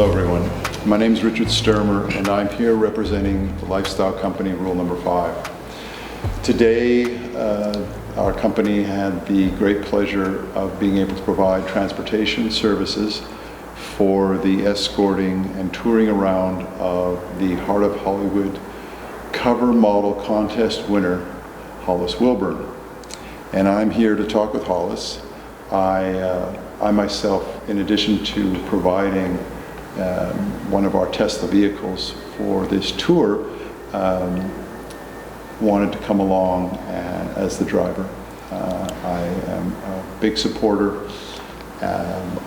Hello everyone, my name is Richard Sturmer and I'm here representing the lifestyle company Rule Number 5. Today our company had the great pleasure of being able to provide transportation services for the escorting and touring around of the Heart of Hollywood cover model contest winner, Halas Wilbourn. And I'm here to talk with Halas. I myself, in addition to providing one of our Tesla vehicles for this tour, wanted to come along as the driver. I am a big supporter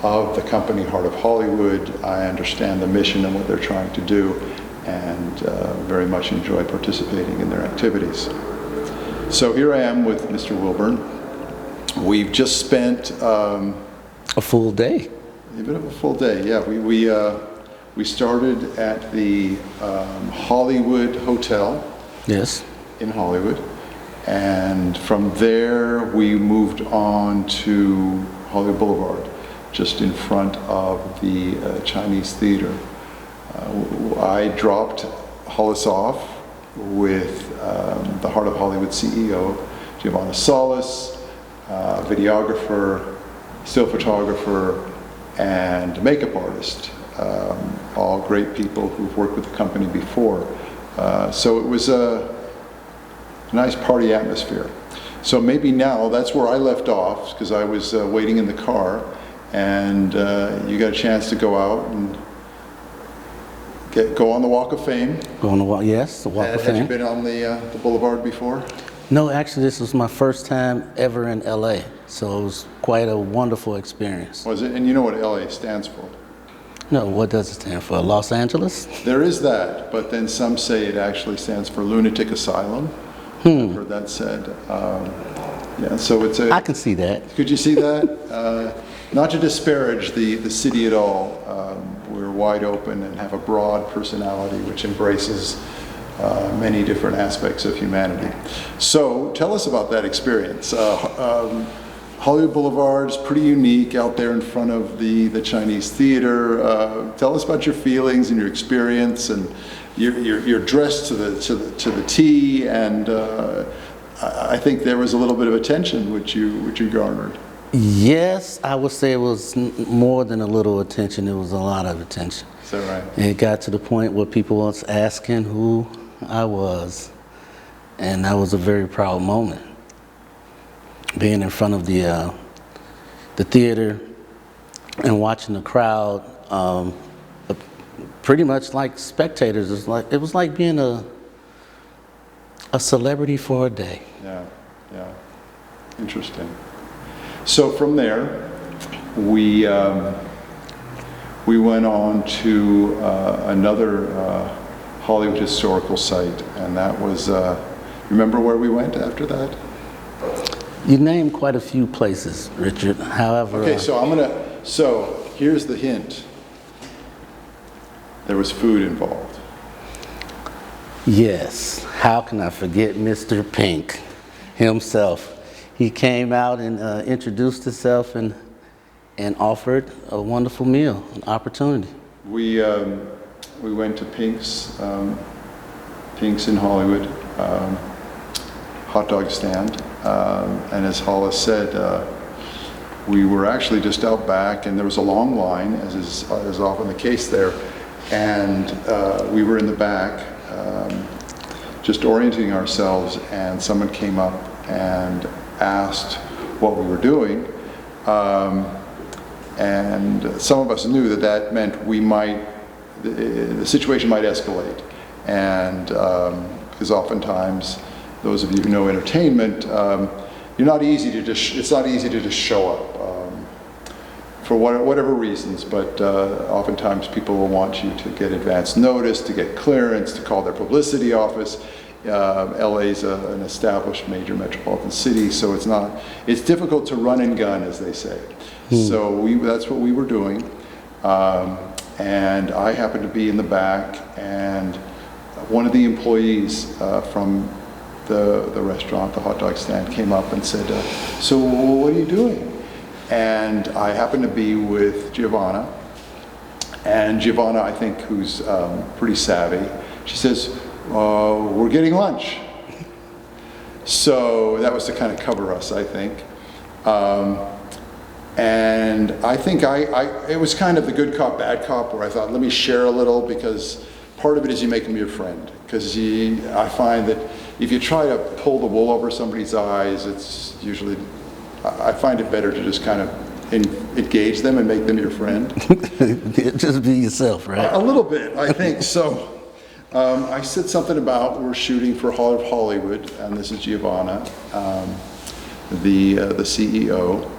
of the company Heart of Hollywood. I understand the mission and what they're trying to do, and very much enjoy participating in their activities. So here I am with Mr. Wilbourn. We've just spent a full day. A bit of a full day, yeah. We started at the Hollywood Hotel. Yes. In Hollywood, and from there we moved on to Hollywood Boulevard, just in front of the Chinese Theater. I dropped Halas off with the Heart of Hollywood CEO, Giovanna, Salas, videographer, still photographer, and makeup artist. All great people who've worked with the company before. So it was a nice party atmosphere. So maybe now that's where I left off, because I was waiting in the car, and you got a chance to go out and go on the Walk of Fame. Go on the walk, yes, the Walk of Fame. Had you been on the Boulevard before? No, actually this was my first time ever in LA, so it was quite a wonderful experience. Was it? And you know what LA stands for? No, what does it stand for? Los Angeles? There is that, but then some say it actually stands for Lunatic Asylum. I've heard that said. Yeah, so it's a... I can see that. Could you see that? Not to disparage the city at all. We're wide open and have a broad personality which embraces many different aspects of humanity. So tell us about that experience. Hollywood Boulevard is pretty unique out there in front of the Chinese Theater. Tell us about your feelings and your experience, and you're dressed to the T, and I think there was a little bit of attention which you garnered. Yes, I would say it was more than a little attention. It was a lot of attention. Is that right? And it got to the point where people was asking who I was, and that was a very proud moment. Being in front of the theater and watching the crowd, pretty much like spectators. It was like being a celebrity for a day. Yeah, yeah, interesting. So from there, we went on to another Hollywood historical site, and that was. Remember where we went after that? You named quite a few places, Richard. However, okay, so here's the hint. There was food involved. Yes. How can I forget Mr. Pink himself? He came out and introduced himself and offered a wonderful meal, an opportunity. We went to Pink's in Hollywood, hot dog stand, and as Halas said, we were actually just out back, and there was a long line, as is often the case there, and we were in the back, just orienting ourselves, and someone came up and asked what we were doing, and some of us knew that meant the situation might escalate, and because oftentimes, those of you who know entertainment, it's not easy to just show up for whatever reasons, but oftentimes people will want you to get advance notice, to get clearance, to call their publicity office. LA is an established major metropolitan city, so it's difficult to run and gun, as they say. So that's what we were doing, and I happened to be in the back, and one of the employees from the restaurant, the hot dog stand, came up and said, so what are you doing? And I happened to be with Giovanna, And Giovanna, I think, who's pretty savvy, she says, we're getting lunch. So that was to kind of cover us, I think. And I think it was kind of the good cop, bad cop, where I thought, let me share a little, because part of it is you make them your friend. Because I find that if you try to pull the wool over somebody's eyes, it's usually, I find it better to just kind of engage them and make them your friend. Just be yourself, right? A little bit, I think. So I said something about we're shooting for Hollywood, and this is Giovanna, the CEO.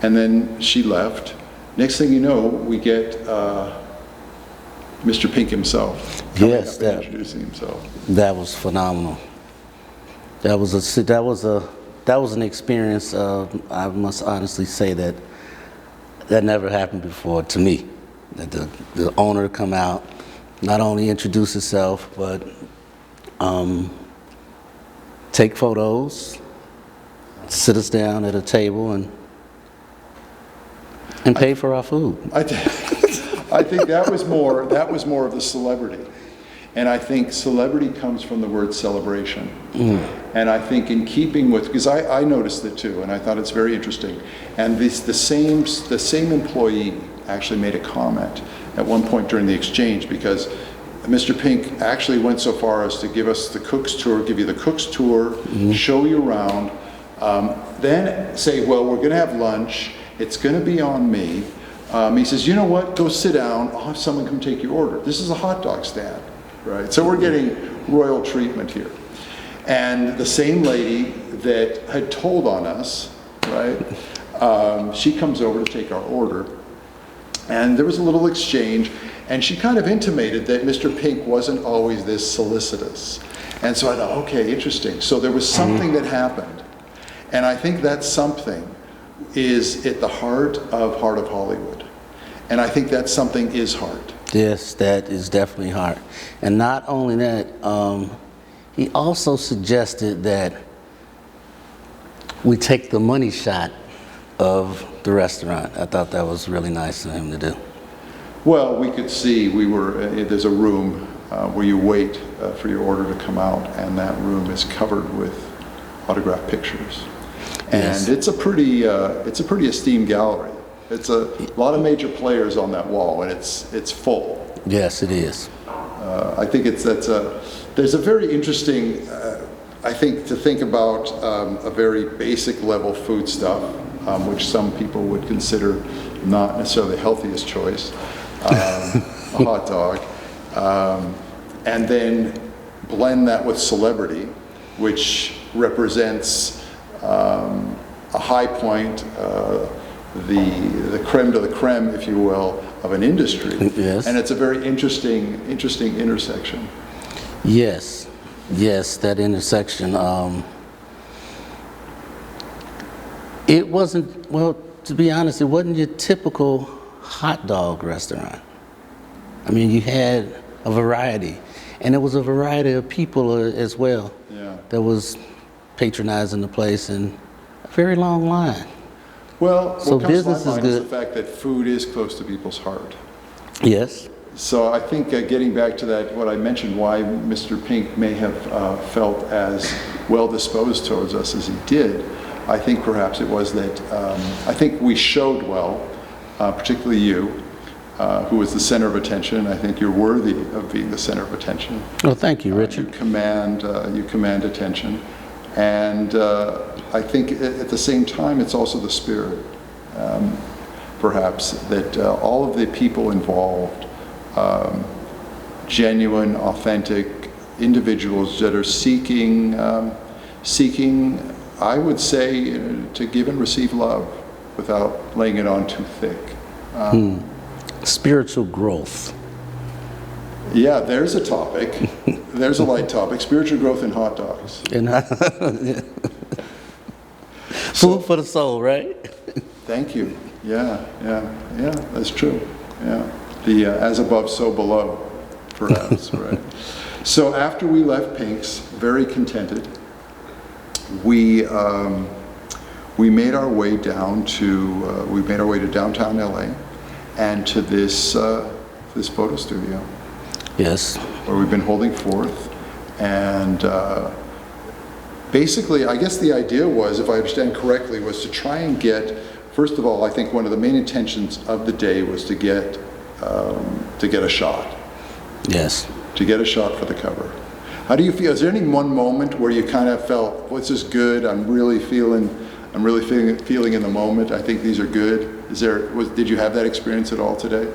And then she left. Next thing you know, we get Mr. Pink himself coming up and introducing himself. That was phenomenal. That was an experience. I must honestly say that never happened before to me. That the owner come out, not only introduce himself, but take photos, sit us down at a table, and pay for our food. I think that was more of the celebrity. And I think celebrity comes from the word celebration. And I think in keeping with, because I noticed it too, and I thought it's very interesting. And the same employee actually made a comment at one point during the exchange, because Mr. Pink actually went so far as to give us the cook's tour, give you the cook's tour, show you around, then say, well, we're going to have lunch. It's going to be on me. He says, you know what, go sit down, I'll have someone come take your order. This is a hot dog stand, right? So we're getting royal treatment here. And the same lady that had told on us, right, she comes over to take our order. And there was a little exchange, and she kind of intimated that Mr. Pink wasn't always this solicitous. And so I thought, okay, interesting. So there was something that happened. And I think that something is at the heart of Hollywood. And I think that something is heart. Yes, that is definitely heart. And not only that, he also suggested that we take the money shot of the restaurant. I thought that was really nice of him to do. Well, we could see, there's a room where you wait for your order to come out, and that room is covered with autographed pictures. Yes. And it's a pretty esteemed gallery. It's a lot of major players on that wall, and it's full. Yes, it is. I think there's a very interesting, I think, to think about a very basic level food stuff, which some people would consider not necessarily the healthiest choice, a hot dog, and then blend that with celebrity, which represents a high point, the creme de la creme, if you will, of an industry. Yes. And it's a very interesting intersection. Yes, that intersection. It wasn't, well, to be honest, it wasn't your typical hot dog restaurant. I mean, you had a variety, and it was a variety of people as well. Yeah. That was patronizing the place, and a very long line. Well, So what comes business to my is mind is good. the fact that food is close to people's heart. Yes. So I think getting back to that, what I mentioned, why Mr. Pink may have felt as well disposed towards us as he did, I think perhaps it was that I think we showed well, particularly you, who was the center of attention. I think you're worthy of being the center of attention. Well, thank you, Richard. You command attention, and I think at the same time it's also the spirit, perhaps, that all of the people involved, genuine, authentic individuals that are seeking, I would say, to give and receive love without laying it on too thick. Spiritual growth. Yeah, there's a topic. There's a light topic: spiritual growth in hot dogs. And food for the soul, right? Thank you. Yeah, that's true. Yeah, the as above, so below, perhaps, right? So after we left Pink's, very contented, we made our way down to downtown LA, and to this this photo studio Yes. where we've been holding forth. And basically, I guess the idea was, if I understand correctly, was to try and get, first of all, I think one of the main intentions of the day was to get a shot. Yes. To get a shot for the cover. How do you feel? Is there any one moment where you kind of felt, "Well, this is good. I'm really feeling in the moment. I think these are good." Did you have that experience at all today?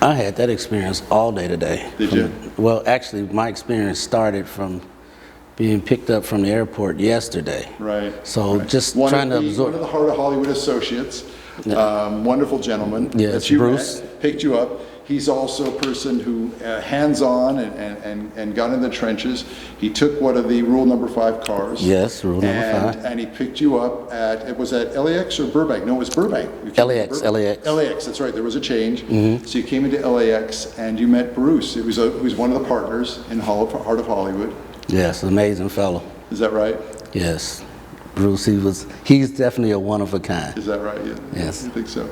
I had that experience all day today. Did you? Well, actually, my experience started from being picked up from the airport yesterday. Right. So right. trying to absorb. One of the Heart of Hollywood associates, wonderful gentleman Yes, that you Bruce. met, picked you up. He's also a person who hands-on and got in the trenches. He took one of the Rule Number 5 cars. Yes, Rule Number 5. And he picked you up it was at LAX or Burbank? No, it was Burbank. You came LAX, to LAX. LAX, that's right. There was a change. So you came into LAX and you met Bruce. He was one of the partners in Heart of Hollywood. Yes, amazing fellow. Is that right? Yes. Bruce, he's definitely a one of a kind. Is that right? Yeah. Yes. I think so.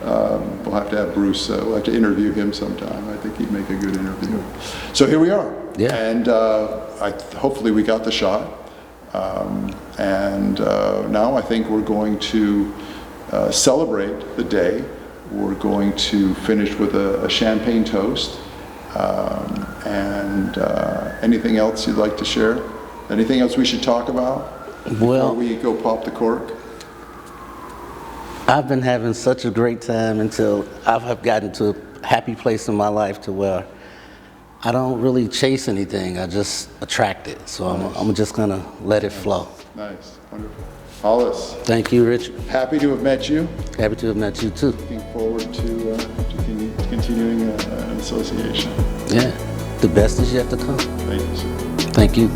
We'll have to have Bruce, we'll have to interview him sometime. I think he'd make a good interview. So here we are. Yeah. And hopefully we got the shot. Now I think we're going to celebrate the day. We're going to finish with a champagne toast. Anything else you'd like to share? Anything else we should talk about before we go pop the cork? I've been having such a great time until I've gotten to a happy place in my life to where I don't really chase anything. I just attract it. So Nice. I'm just going to let it flow. Nice, wonderful. Hollis, Thank you, Richard. happy to have met you. Happy to have met you too. Looking forward to continuing an association. Yeah. The best is yet to come. Thank you, sir. Thank you.